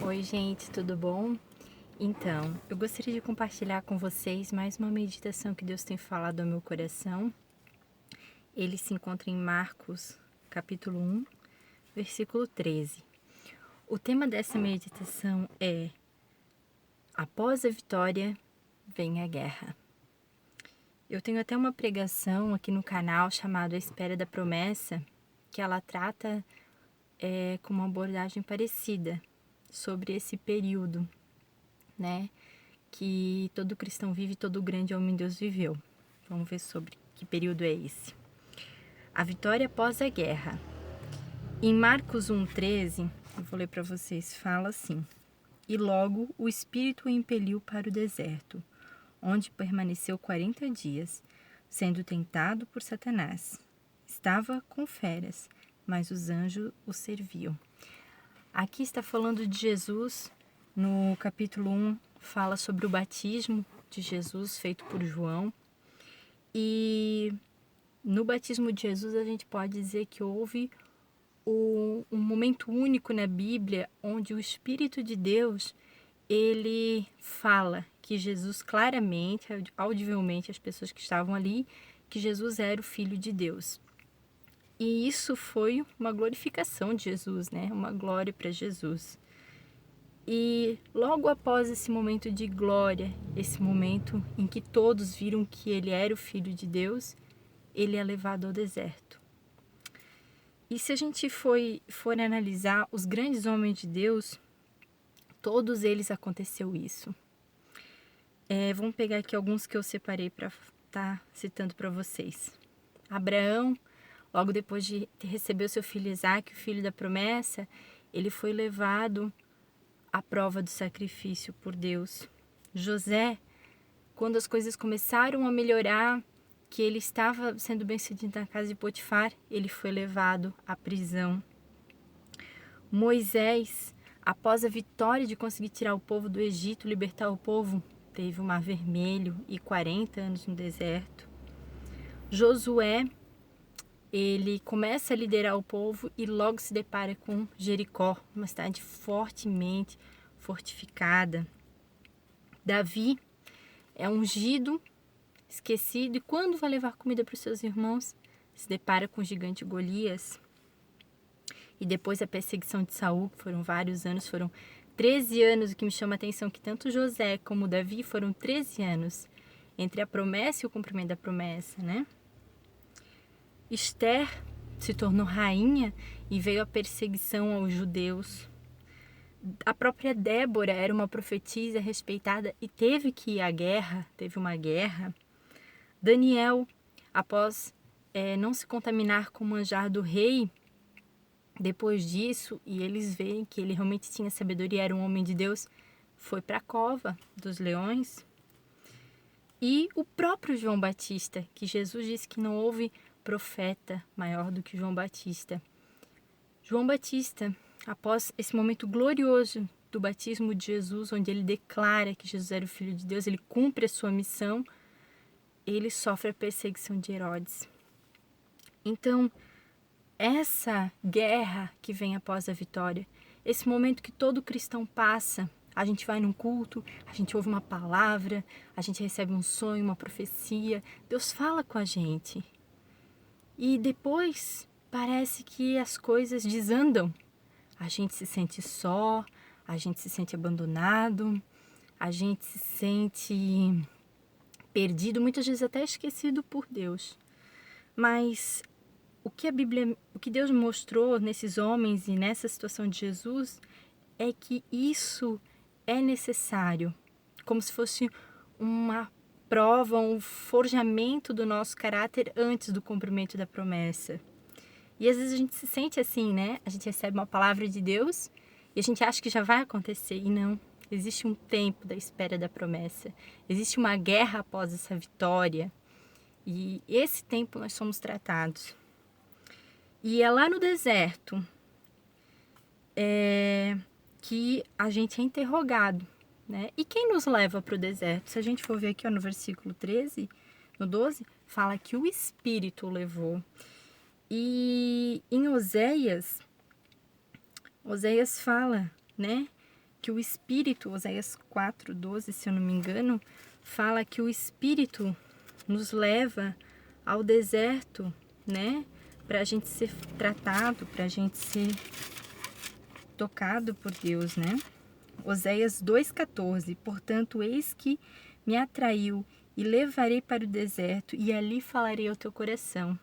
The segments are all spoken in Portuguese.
Oi, gente, tudo bom? Então, eu gostaria de compartilhar com vocês mais uma meditação que Deus tem falado ao meu coração. Ele se encontra em Marcos, capítulo 1, versículo 13. O tema dessa meditação é: após a vitória, vem a guerra. Eu tenho até uma pregação aqui no canal chamada A Espera da Promessa, que ela trata com uma abordagem parecida sobre esse período, né? Que todo cristão vive, todo grande homem de Deus viveu. Vamos ver sobre que período é esse. A vitória após a guerra. Em Marcos 1,13, eu vou ler para vocês, fala assim: E logo o Espírito o impeliu para o deserto, onde permaneceu 40 dias, sendo tentado por Satanás. Estava com feras, mas os anjos o serviam. Aqui está falando de Jesus, no capítulo 1, fala sobre o batismo de Jesus feito por João. E no batismo de Jesus a gente pode dizer que houve um momento único na Bíblia onde o Espírito de Deus, ele fala que Jesus claramente, audivelmente, as pessoas que estavam ali, que Jesus era o Filho de Deus. E isso foi uma glorificação de Jesus, né? Uma glória para Jesus. E logo após esse momento de glória, esse momento em que todos viram que ele era o Filho de Deus, ele é levado ao deserto. E se a gente for analisar os grandes homens de Deus, todos eles aconteceu isso. Vamos pegar aqui alguns que eu separei para estar citando para vocês. Abraão, logo depois de receber o seu filho Isaque, o filho da promessa, ele foi levado à prova do sacrifício por Deus. José, quando as coisas começaram a melhorar, que ele estava sendo bem-sucedido na casa de Potifar, ele foi levado à prisão. Moisés, após a vitória de conseguir tirar o povo do Egito, libertar o povo, teve o Mar Vermelho e 40 anos no deserto. Josué, ele começa a liderar o povo e logo se depara com Jericó, uma cidade fortemente fortificada. Davi é ungido, esquecido, e quando vai levar comida para os seus irmãos, se depara com o gigante Golias. E depois a perseguição de Saul, que foram vários anos, foram 13 anos, o que me chama a atenção que tanto José como Davi foram 13 anos entre a promessa e o cumprimento da promessa, né? Esther se tornou rainha e veio a perseguição aos judeus. A própria Débora era uma profetisa respeitada e teve que ir à guerra, teve uma guerra. Daniel, após não se contaminar com o manjar do rei, depois disso, e eles veem que ele realmente tinha sabedoria, era um homem de Deus, foi para a cova dos leões. E o próprio João Batista, que Jesus disse que não houve profeta maior do que João Batista. João Batista, após esse momento glorioso do batismo de Jesus, onde ele declara que Jesus era o Filho de Deus, ele cumpre a sua missão, ele sofre a perseguição de Herodes. Então, essa guerra que vem após a vitória, esse momento que todo cristão passa, a gente vai num culto, a gente ouve uma palavra, a gente recebe um sonho, uma profecia, Deus fala com a gente. E depois parece que as coisas desandam. A gente se sente só, a gente se sente abandonado, a gente se sente perdido, muitas vezes até esquecido por Deus. Mas o que Deus mostrou nesses homens e nessa situação de Jesus é que isso é necessário, como se fosse uma prova, um forjamento do nosso caráter antes do cumprimento da promessa. E às vezes a gente se sente assim, né? A gente recebe uma palavra de Deus e a gente acha que já vai acontecer, e não. Existe um tempo da espera da promessa. Existe uma guerra após essa vitória. E esse tempo nós somos tratados. E é lá no deserto que a gente é interrogado, né? E quem nos leva para o deserto? Se a gente for ver aqui no versículo 13, no 12, fala que o Espírito o levou. E em Oséias fala, né? que o Espírito, Oséias 4:12, se eu não me engano, fala que o Espírito nos leva ao deserto, né? Para a gente ser tratado, para a gente ser tocado por Deus, né? Oséias 2:14, portanto, eis que me atraiu e levarei para o deserto e ali falarei ao teu coração.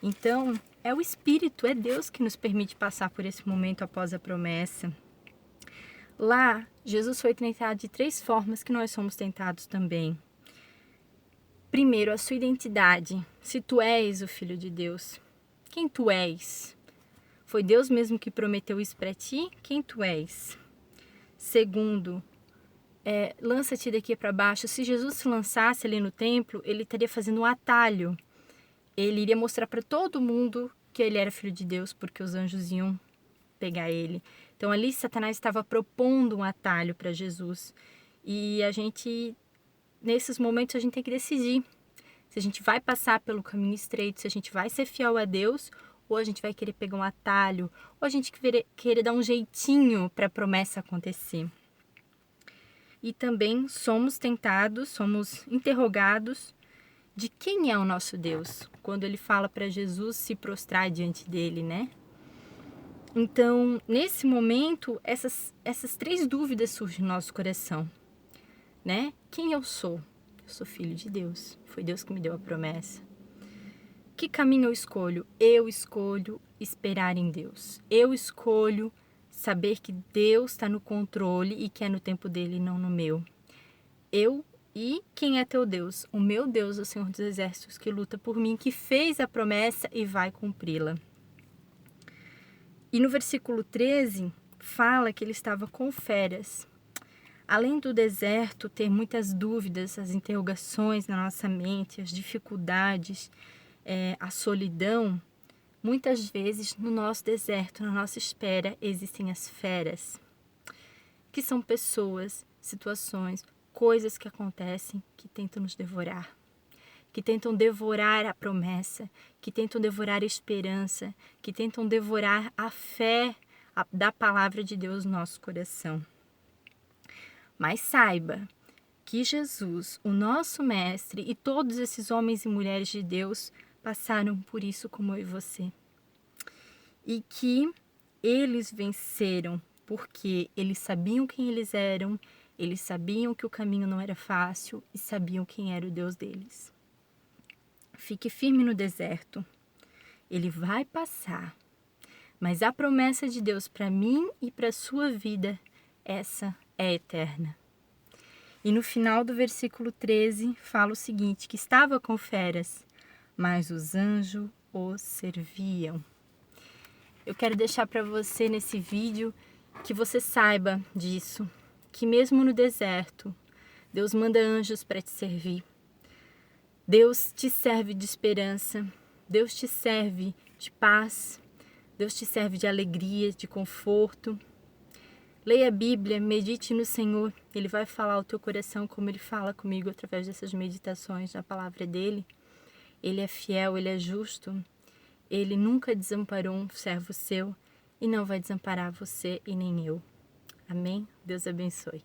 Então, é o Espírito, é Deus que nos permite passar por esse momento após a promessa. Lá, Jesus foi tentado de 3 formas que nós somos tentados também. Primeiro, a sua identidade. Se tu és o Filho de Deus, quem tu és? Foi Deus mesmo que prometeu isso para ti? Quem tu és? Segundo, lança-te daqui para baixo. Se Jesus se lançasse ali no templo, ele estaria fazendo um atalho. Ele iria mostrar para todo mundo que ele era Filho de Deus, porque os anjos iam pegar ele. Então ali Satanás estava propondo um atalho para Jesus. E a gente, nesses momentos, a gente tem que decidir se a gente vai passar pelo caminho estreito, se a gente vai ser fiel a Deus, ou a gente vai querer pegar um atalho, ou a gente querer dar um jeitinho para a promessa acontecer. E também somos tentados, somos interrogados de quem é o nosso Deus, quando ele fala para Jesus se prostrar diante dele, né? Então, nesse momento, essas 3 dúvidas surgem no nosso coração, né? Quem eu sou? Eu sou filho de Deus, foi Deus que me deu a promessa. Que caminho eu escolho? Eu escolho esperar em Deus. Eu escolho saber que Deus está no controle e que é no tempo dele e não no meu. E quem é teu Deus? O meu Deus, o Senhor dos Exércitos, que luta por mim, que fez a promessa e vai cumpri-la. E no versículo 13, fala que ele estava com feras. Além do deserto ter muitas dúvidas, as interrogações na nossa mente, as dificuldades, a solidão, muitas vezes no nosso deserto, na nossa espera, existem as feras, que são pessoas, situações, coisas que acontecem que tentam nos devorar, que tentam devorar a promessa, que tentam devorar a esperança, que tentam devorar a fé da palavra de Deus no nosso coração. Mas saiba que Jesus, o nosso mestre, e todos esses homens e mulheres de Deus passaram por isso como eu e você. E que eles venceram porque eles sabiam quem eles eram, eles sabiam que o caminho não era fácil e sabiam quem era o Deus deles. Fique firme no deserto. Ele vai passar. Mas a promessa de Deus para mim e para a sua vida, essa é eterna. E no final do versículo 13 fala o seguinte, que estava com feras, mas os anjos os serviam. Eu quero deixar para você nesse vídeo que você saiba disso, que mesmo no deserto, Deus manda anjos para te servir. Deus te serve de esperança, Deus te serve de paz, Deus te serve de alegria, de conforto. Leia a Bíblia, medite no Senhor, Ele vai falar ao teu coração como Ele fala comigo através dessas meditações na palavra dEle. Ele é fiel, Ele é justo, Ele nunca desamparou um servo seu e não vai desamparar você e nem eu. Amém? Deus abençoe.